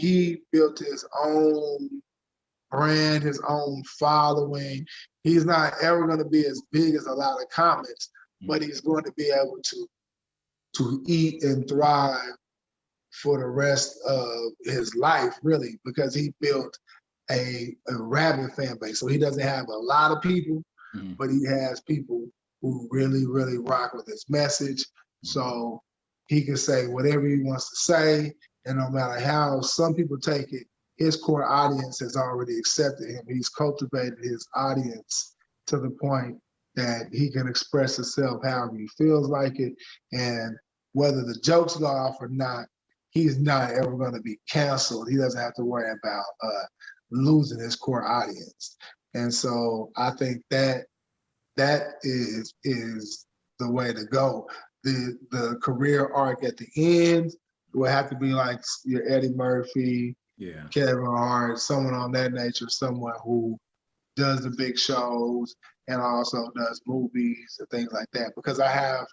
[SPEAKER 2] brand, his own following. He's not ever going to be as big as a lot of comics, but he's going to be able to eat and thrive for the rest of his life, really, because he built a rabid fan base. So he doesn't have a lot of people, but he has people who really, really rock with his message. So he can say whatever he wants to say, and no matter how some people take it, his core audience has already accepted him. He's cultivated his audience to the point that he can express himself however he feels like it. And whether the jokes go off or not, he's not ever going to be canceled. He doesn't have to worry about losing his core audience. And so I think that is the way to go. The career arc at the end will have to be like your Eddie Murphy, Kevin Hart, someone on that nature, someone who does the big shows and also does movies and things like that. Because I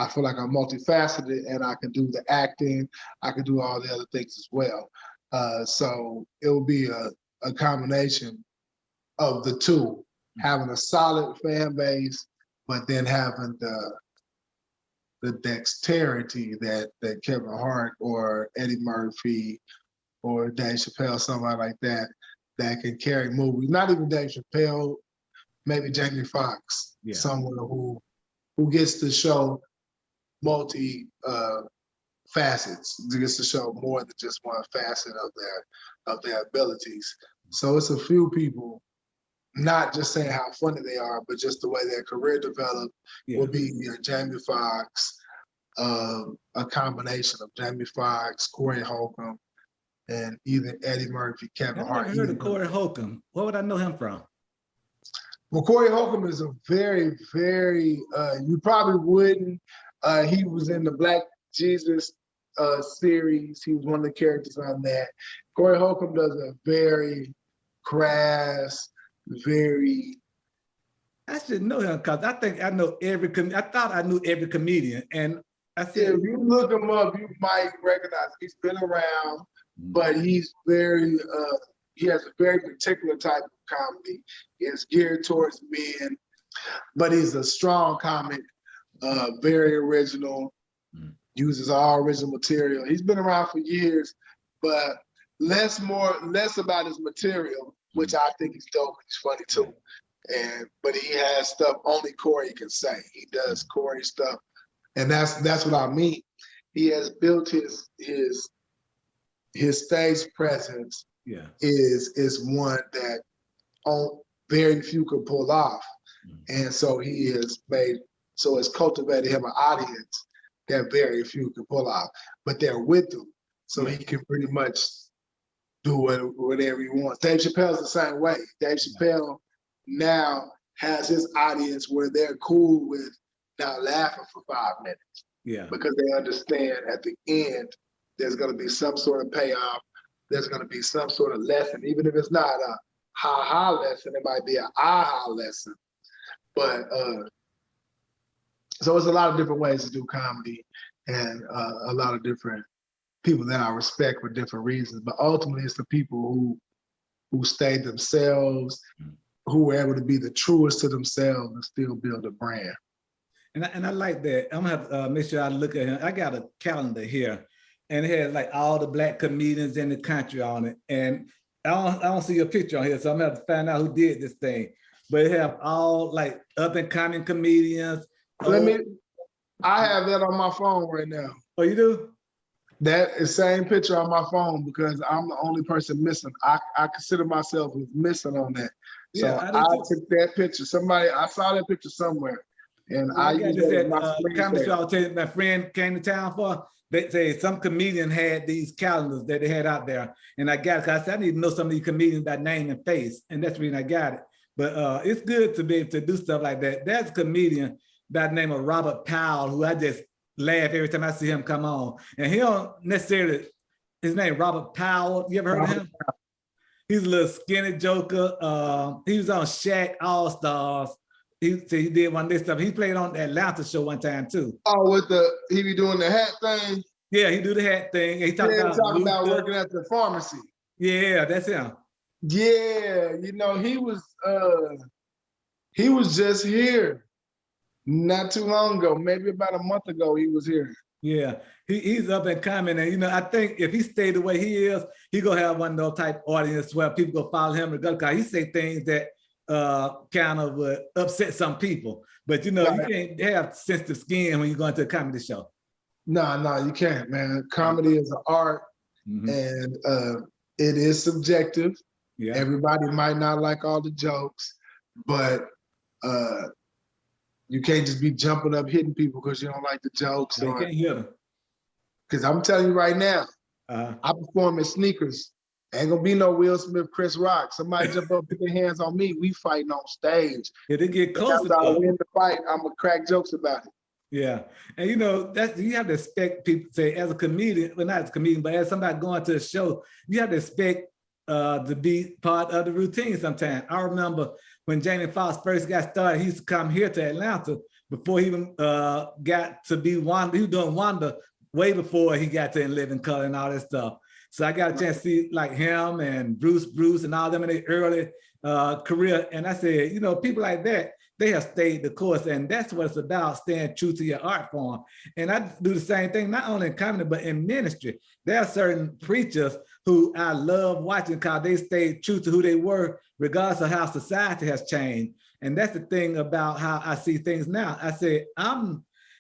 [SPEAKER 2] feel like I'm multifaceted and I can do the acting, I can do all the other things as well. So it will be a combination of the two, having a solid fan base, but then having the dexterity that Kevin Hart or Eddie Murphy or Dave Chappelle, somebody like that can carry movies. Not even Dave Chappelle, maybe Jamie Foxx, someone who gets to show multi facets, gets to show more than just one facet of their abilities. So it's a few people, not just saying how funny they are, but just the way their career developed will be Jamie Foxx, a combination of Jamie Foxx, Cory Holcomb, and either Eddie Murphy, Kevin Hart.
[SPEAKER 1] I've never heard of Cory Holcomb. What would I know him from?
[SPEAKER 2] Well, Cory Holcomb is a very, very, you probably wouldn't. He was in the Black Jesus series. He was one of the characters on that. Cory Holcomb does a very crass, very...
[SPEAKER 1] I should know him because I think I know I thought I knew every comedian. And I said,
[SPEAKER 2] if you look him up, you might recognize him. He's been around, but he's very, he has a very particular type of comedy. It's geared towards men, but he's a strong comic, very original, uses all original material. He's been around for years, but less about his material, which I think is dope. He's funny too. But he has stuff only Cory can say. He does Cory stuff. And that's what I mean. He has built his stage presence is one that very few could pull off. And so it's cultivated him an audience that very few can pull off. But they're with him. So he can pretty much do whatever he wants. Dave Chappelle's the same way. Dave Chappelle now has his audience where they're cool with not laughing for 5 minutes. Because they understand at the end there's going to be some sort of payoff. There's going to be some sort of lesson, even if it's not a ha-ha lesson. It might be an aha lesson. But So it's a lot of different ways to do comedy, and a lot of different people that I respect for different reasons. But ultimately, it's the people who stayed themselves, who were able to be the truest to themselves and still build a brand.
[SPEAKER 1] And I like that. I'm gonna have to make sure I look at him. I got a calendar here, and it has like all the Black comedians in the country on it. And I don't see a picture on here, so I'm gonna have to find out who did this thing. But it have all like up and coming comedians.
[SPEAKER 2] I have that on my phone right now.
[SPEAKER 1] Oh, you do?
[SPEAKER 2] That is same picture on my phone because I'm the only person missing. I consider myself as missing on that. So
[SPEAKER 1] Yeah,
[SPEAKER 2] I took that picture. I saw that picture somewhere. And I used that as my
[SPEAKER 1] comedy show. I'll tell you, my friend came to town for. They say some comedian had these calendars that they had out there, and I got it because I said I need to know some of these comedians by name and face, and that's the reason I got it. But it's good to be able to do stuff like that. There's a comedian by the name of Robert Powell who I just laugh every time I see him come on, and he don't necessarily. His name Robert Powell. You ever heard of him? He's a little skinny joker. He was on Shaq All Stars. He did one of this stuff. He played on the Atlanta show one time too.
[SPEAKER 2] Oh, he be doing the hat thing?
[SPEAKER 1] Yeah, he do the hat thing. He talking
[SPEAKER 2] about working at the pharmacy.
[SPEAKER 1] Yeah, that's him.
[SPEAKER 2] Yeah, he was just here not too long ago, maybe about a month ago he was here.
[SPEAKER 1] Yeah, he's up and coming, and I think if he stayed the way he is, he gonna have one of those type audience where people go follow him regardless. Cause he say things that kind of would upset some people, but you can't have sensitive skin when you go into a comedy show.
[SPEAKER 2] No, you can't, man. Comedy is an art, and it is subjective. Yeah. Everybody might not like all the jokes, but you can't just be jumping up hitting people because you don't like the jokes.
[SPEAKER 1] You can't hear them.
[SPEAKER 2] Because I'm telling you right now, I perform in sneakers. Ain't gonna be no Will Smith, Chris Rock. Somebody jump up, put their hands on me. We fighting on stage.
[SPEAKER 1] If they get close
[SPEAKER 2] to I win the fight, I'm gonna crack jokes about it.
[SPEAKER 1] Yeah, and that you have to expect people to say as a comedian, well not as a comedian, but as somebody going to a show, you have to expect to be part of the routine sometimes. I remember when Jamie Foxx first got started, he used to come here to Atlanta before he even got to be Wanda. He was doing Wanda way before he got to In Living Color and all that stuff. So I got a chance to see like him and Bruce and all them in their early career. And I said, people like that, they have stayed the course. And that's what it's about, staying true to your art form. And I do the same thing, not only in comedy, but in ministry. There are certain preachers who I love watching because they stayed true to who they were, regardless of how society has changed. And that's the thing about how I see things now. I said,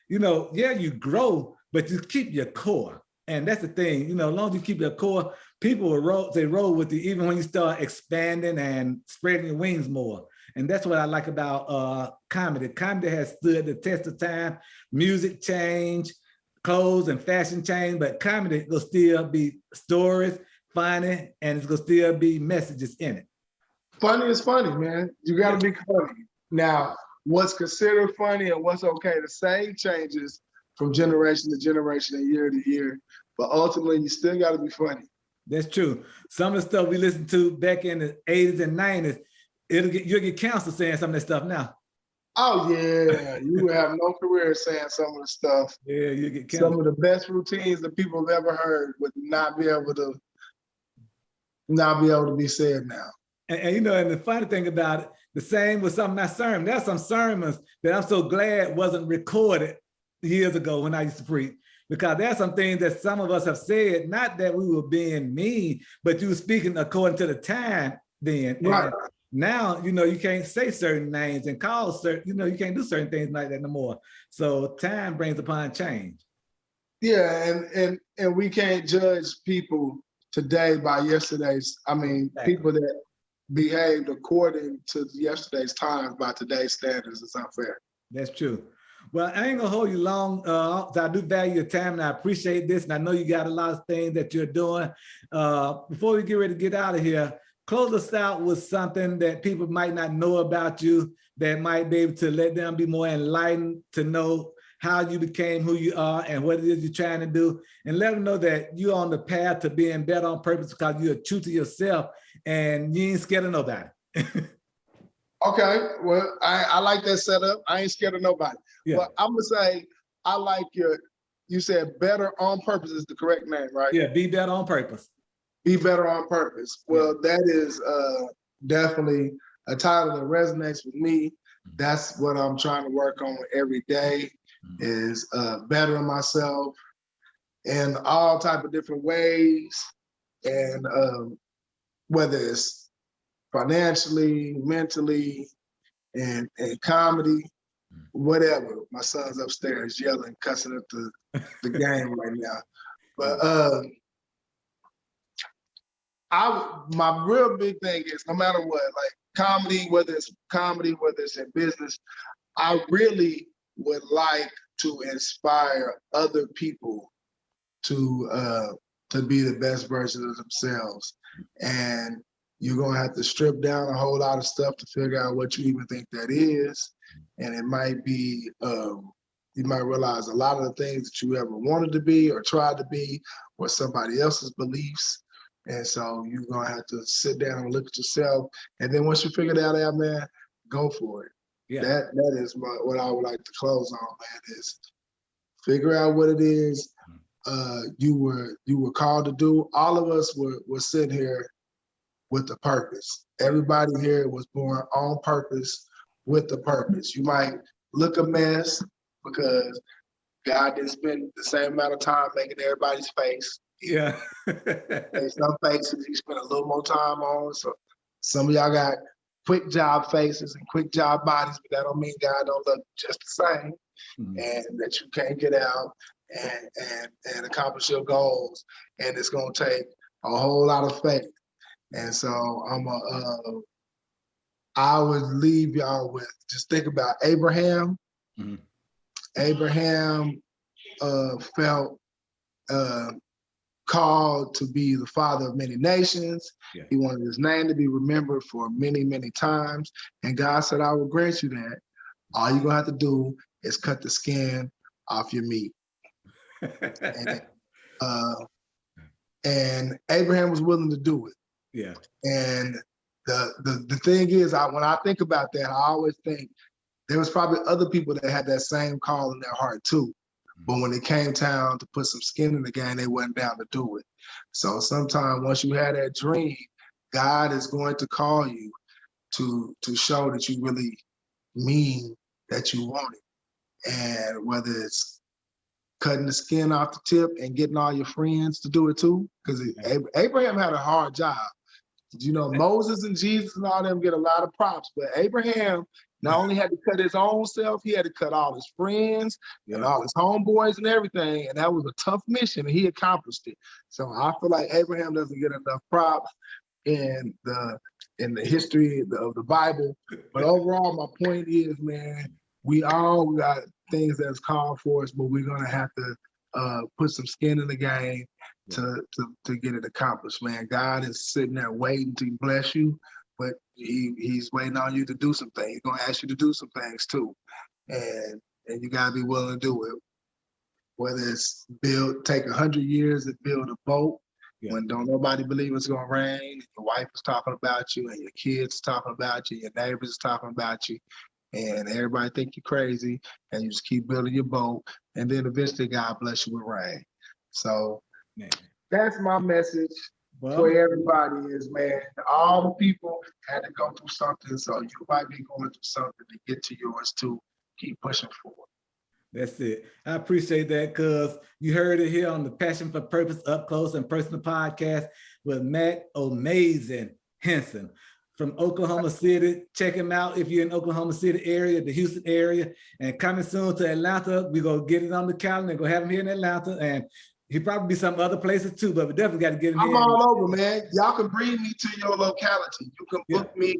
[SPEAKER 1] you grow, but you keep your core. And that's the thing, as long as you keep your core, people will roll with you, even when you start expanding and spreading your wings more. And that's what I like about comedy. Comedy has stood the test of time. Music change, clothes and fashion change, but comedy will still be stories, funny, and it's gonna still be messages in it.
[SPEAKER 2] Funny is funny, man. You gotta be funny. Now, what's considered funny and what's okay to say changes from generation to generation and year to year. But ultimately, you still got to be funny.
[SPEAKER 1] That's true. Some of the stuff we listened to back in the 80s and 90s, you'll get canceled saying some of that stuff now.
[SPEAKER 2] Oh, yeah. You would have no career saying some of the stuff.
[SPEAKER 1] Yeah, you get canceled.
[SPEAKER 2] Some of the best routines that people have ever heard would not be able to be said now.
[SPEAKER 1] And and the funny thing about it, the same with some of my sermons. There's some sermons that I'm so glad wasn't recorded years ago when I used to preach, because there's some things that some of us have said, not that we were being mean, but you were speaking according to the time then.
[SPEAKER 2] Right.
[SPEAKER 1] And now, you can't say certain names and call certain, you can't do certain things like that no more. So time brings upon change.
[SPEAKER 2] Yeah, and we can't judge people today by yesterday's. Exactly. People that behaved according to yesterday's times by today's standards is unfair.
[SPEAKER 1] That's true. Well, I ain't gonna hold you long. I do value your time and I appreciate this. And I know you got a lot of things that you're doing. Before we get ready to get out of here, close us out with something that people might not know about you, that might be able to let them be more enlightened to know how you became who you are and what it is you're trying to do. And let them know that you're on the path to being better on purpose because you're true to yourself and you ain't scared of nobody.
[SPEAKER 2] Okay, well, I like that setup. I ain't scared of nobody.
[SPEAKER 1] Yeah.
[SPEAKER 2] But I'm gonna say I like you said better on purpose is the correct name, right?
[SPEAKER 1] Yeah, be better on purpose.
[SPEAKER 2] Be better on purpose. Well, that is definitely a title that resonates with me. That's what I'm trying to work on every day is bettering myself in all type of different ways. And whether it's financially, mentally, and comedy, whatever. My son's upstairs yelling, cussing at the game right now. But my real big thing is no matter what, like comedy, whether it's in business, I really would like to inspire other people to be the best version of themselves. And you're gonna have to strip down a whole lot of stuff to figure out what you even think that is. And it might be, you might realize a lot of the things that you ever wanted to be or tried to be were somebody else's beliefs. And so you're gonna have to sit down and look at yourself. And then once you figure that out, man, go for it. Yeah. That is what I would like to close on, man, is figure out what it is you were called to do. All of us were sitting here with a purpose. Everybody here was born on purpose with a purpose. You might look a mess because God didn't spend the same amount of time making everybody's face.
[SPEAKER 1] Yeah.
[SPEAKER 2] And some faces he spent a little more time on. So some of y'all got quick job faces and quick job bodies, but that don't mean God don't look just the same. And that you can't get out and accomplish your goals. And it's gonna take a whole lot of faith. And so I would leave y'all with just think about Abraham. Abraham felt called to be the father of many nations. Yeah. He wanted his name to be remembered for many, many times. And God said, I will grant you that. All you're gonna have to do is cut the skin off your meat. And Abraham was willing to do it. Yeah. And the thing is, when I think about that, I always think there was probably other people that had that same call in their heart too. But when it came time to put some skin in the game, they wasn't down to do it. So sometimes once you have that dream, God is going to call you to show that you really mean that you want it. And whether it's cutting the skin off the tip and getting all your friends to do it too, because Abraham had a hard job. You know, Moses and Jesus and all them get a lot of props, but Abraham not only had to cut his own self, he had to cut all his friends and all his homeboys and everything, and that was a tough mission, and he accomplished it. So I feel like Abraham doesn't get enough props in the history of the Bible. But overall, my point is, man, we all got things that's called for us, but we're gonna have to put some skin in the game to get it accomplished, man. God is sitting there waiting to bless you, but he's waiting on you to do some things. He's gonna ask you to do some things too. And you gotta be willing to do it. Whether it's take 100 years to build a boat, when don't nobody believe it's gonna rain, your wife is talking about you and your kids is talking about you, your neighbors is talking about you, and everybody think you're crazy, and you just keep building your boat, and then eventually God bless you with rain. So that's my message for everybody is, man, all the people had to go through something, so you might be going through something to get to yours too. Keep pushing forward.
[SPEAKER 1] That's it. I appreciate that, because you heard it here on the Passion for Purpose Up Close and Personal podcast with Mack Amazing Henson from Oklahoma City. Check him out if you're in Oklahoma City area, the Houston area, and coming soon to Atlanta. We're going to get it on the calendar and go have him here in Atlanta, and he'll probably be some other places too, but we definitely got to get him
[SPEAKER 2] here. I'm all over, man. Y'all can bring me to your locality. You can book me.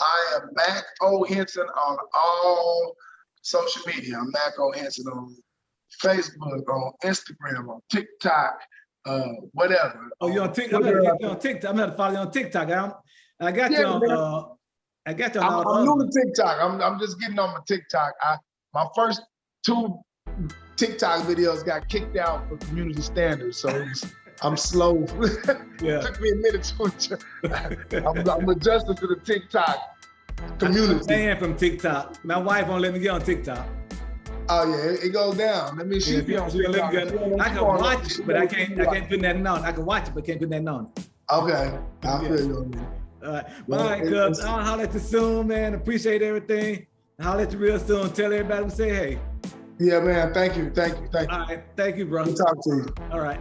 [SPEAKER 2] I am Mack O. Henson on all social media. I'm Mack O. Henson on Facebook, on Instagram, on TikTok, whatever.
[SPEAKER 1] Oh, you're on TikTok? I'm going to get you on TikTok. I'm going to follow you on TikTok. I got you on. I got you on.
[SPEAKER 2] I'm new to TikTok. I'm just getting on my TikTok. My first 2 TikTok videos got kicked out for community standards, so I'm slow. It took me a minute to adjust. I'm adjusting to the TikTok community.
[SPEAKER 1] And from TikTok. My wife won't let me get on TikTok.
[SPEAKER 2] Oh yeah, it goes down. I mean, she be on TikTok.
[SPEAKER 1] I can watch it, but I can't put nothing on. I can watch it, but can't put nothing on.
[SPEAKER 2] Okay, I feel you on that.
[SPEAKER 1] All right, all right, Cubs. I'll holler at you soon, man. Appreciate everything. I'll holler at you real soon. Tell everybody to say hey.
[SPEAKER 2] Yeah, man. Thank you.
[SPEAKER 1] All right, thank you, bro.
[SPEAKER 2] We'll talk to you.
[SPEAKER 1] All right.